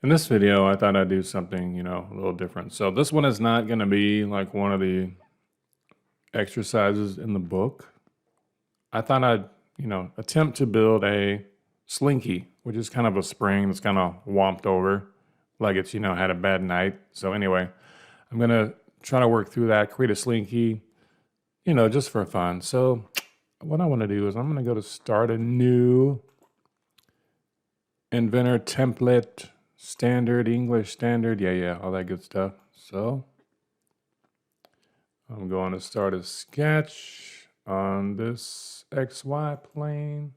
In this video, I thought I'd do something, a little different. So this one is not going to be like one of the exercises in the book. I thought I'd, attempt to build a Slinky, which is kind of a spring that's kind of womped over, like it's, had a bad night. So anyway, I'm going to try to work through that, create a Slinky, just for fun. So what I want to do is I'm going to go to start a new Inventor template, standard, English standard, yeah, all that good stuff. So I'm going to start a sketch on this XY plane.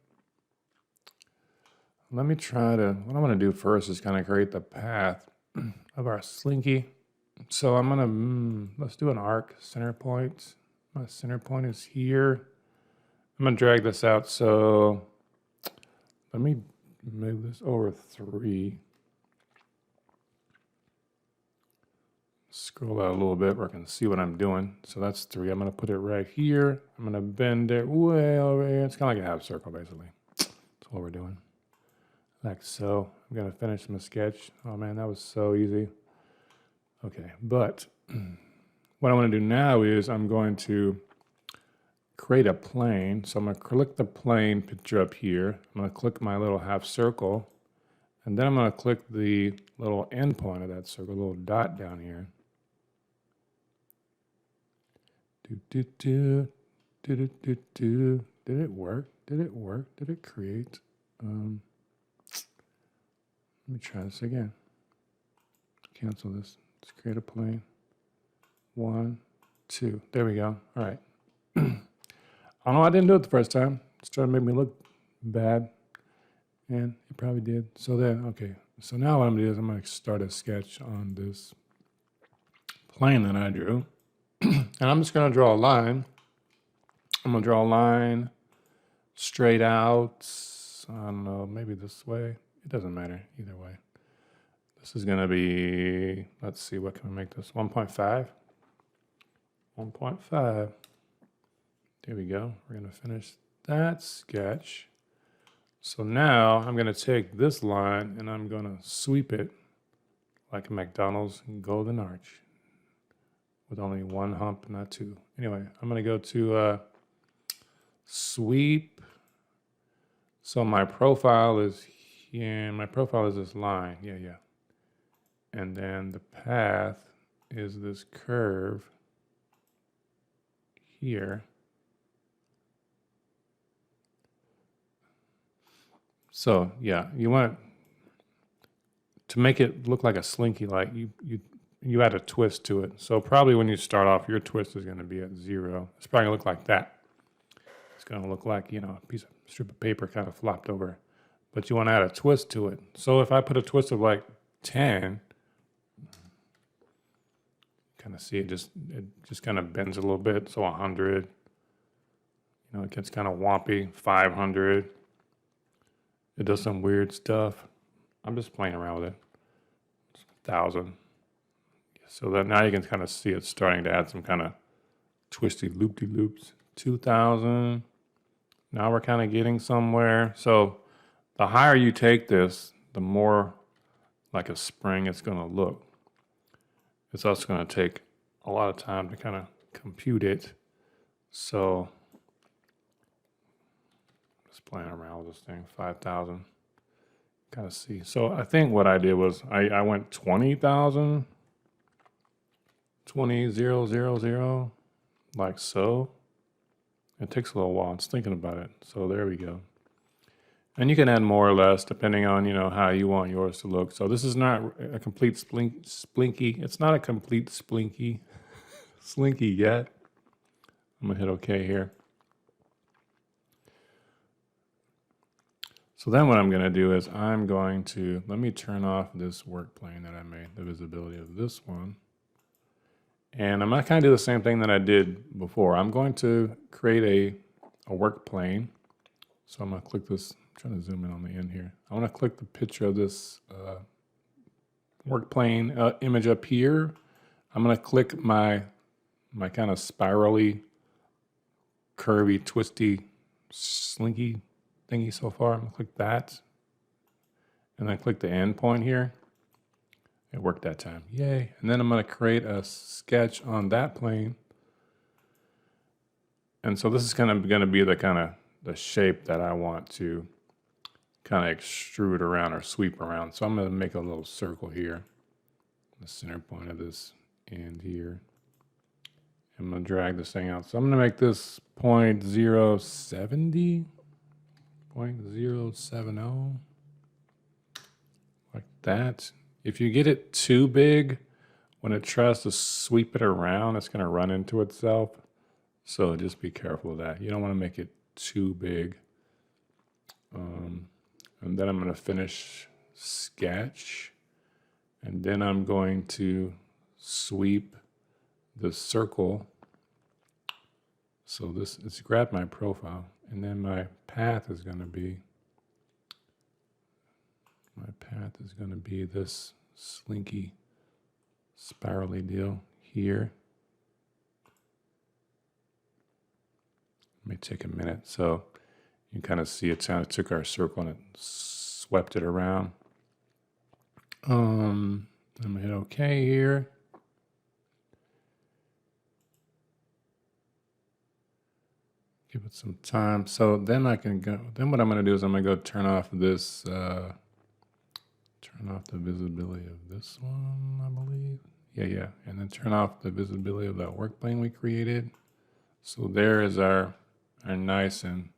Let me try to, what I'm going to do first is kind of create the path of our Slinky. So I'm going to, let's do an arc center point. My center point is here. I'm going to drag this out. So let me move this over 3. Scroll out a little bit where I can see what I'm doing. So that's 3. I'm going to put it right here. I'm going to bend it way over here. It's kind of like a half circle, basically. That's what we're doing. Like so. I'm going to finish my sketch. Oh, man, that was so easy. Okay, but what I want to do now is I'm going to create a plane. So I'm going to click the plane picture up here. I'm going to click my little half circle. And then I'm going to click the little end point of that circle, a little dot down here. Did it work? Did it work? Did it create? Let me try this again. Cancel this. Let's create a plane. 1, 2. There we go. All right. I know I didn't do it the first time. It's trying to make me look bad. And it probably did. So then, okay. So now what I'm going to do is I'm going to start a sketch on this plane that I drew. And I'm just going to draw a line. I'm going to draw a line straight out. I don't know, maybe this way. It doesn't matter either way. This is going to be, let's see, what can we make this? 1.5. 1.5. There we go. We're going to finish that sketch. So now I'm going to take this line and I'm going to sweep it like a McDonald's golden arch with only 1 hump, not 2. Anyway, I'm going to go to sweep. So my profile is here. My profile is this line. Yeah. And then the path is this curve here. So yeah, you want to make it look like a Slinky, like you add a twist to it. So probably when you start off, your twist is going to be at 0. It's probably going to look like that. It's going to look like, a strip of paper kind of flopped over. But you want to add a twist to it. So if I put a twist of like 10, kind of see it just kind of bends a little bit. So 100, it gets kind of wompy. 500. It does some weird stuff. I'm just playing around with it. 1,000. So that now you can kind of see it's starting to add some kind of twisty loop-de-loops. 2,000. Now we're kind of getting somewhere. So the higher you take this, the more like a spring it's going to look. It's also going to take a lot of time to kind of compute it. So just playing around with this thing, 5,000. Kind of see. So I think what I did was I went 20,000, 20,000, like so. It takes a little while. It's thinking about it. So there we go. And you can add more or less depending on, how you want yours to look. So this is not a complete Slinky. It's not a complete Slinky yet. I'm going to hit OK here. So then what I'm going to do is I'm going to, let me turn off this work plane that I made, the visibility of this one. And I'm going to kind of do the same thing that I did before. I'm going to create a work plane. So I'm going to click this. I'm trying to zoom in on the end here. I want to click the picture of this work plane image up here. I'm going to click my kind of spirally, curvy, twisty, Slinky thingy so far. I'm going to click that. And then click the end point here. It worked that time. Yay. And then I'm going to create a sketch on that plane. And so this is kind of going to be the shape that I want to kind of extrude around or sweep around. So I'm going to make a little circle here, the center point of this end here. I'm going to drag this thing out. So I'm going to make this 0.070, 0.070, like that. If you get it too big, when it tries to sweep it around, it's going to run into itself. So just be careful of that. You don't want to make it too big. And then I'm going to finish sketch. And then I'm going to sweep the circle. So let's grab my profile. And then my path is going to be this slinky spirally deal here. It may take a minute. So you can kind of see it took our circle and it swept it around. I'm going to hit OK here. Give it some time. So then I can go. Then what I'm going to do is I'm going to go turn off this. Turn off the visibility of this one, I believe. Yeah. And then turn off the visibility of that work plane we created. So there is our nice and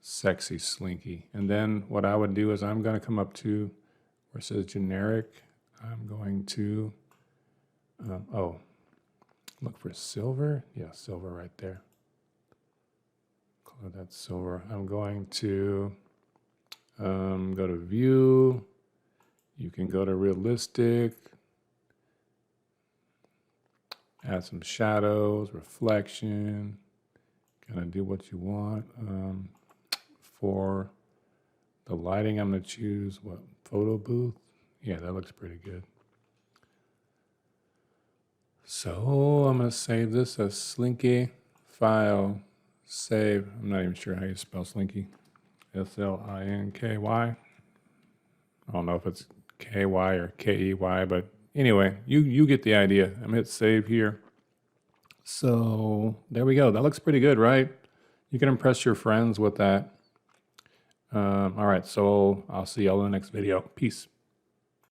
sexy Slinky. And then what I would do is I'm going to come up to where it says generic. I'm going to, look for silver. Yeah, silver right there. Color that silver. I'm going to go to view. You can go to realistic. Add some shadows, reflection. Kind of do what you want. For the lighting, I'm going to choose photo booth. Yeah, that looks pretty good. So I'm going to save this as Slinky file save. I'm not even sure how you spell Slinky. Slinky. I don't know if it's KY or KEY, but anyway, you get the idea. I'm going to hit save here. So there we go. That looks pretty good, right? You can impress your friends with that. All right, so I'll see y'all in the next video. Peace.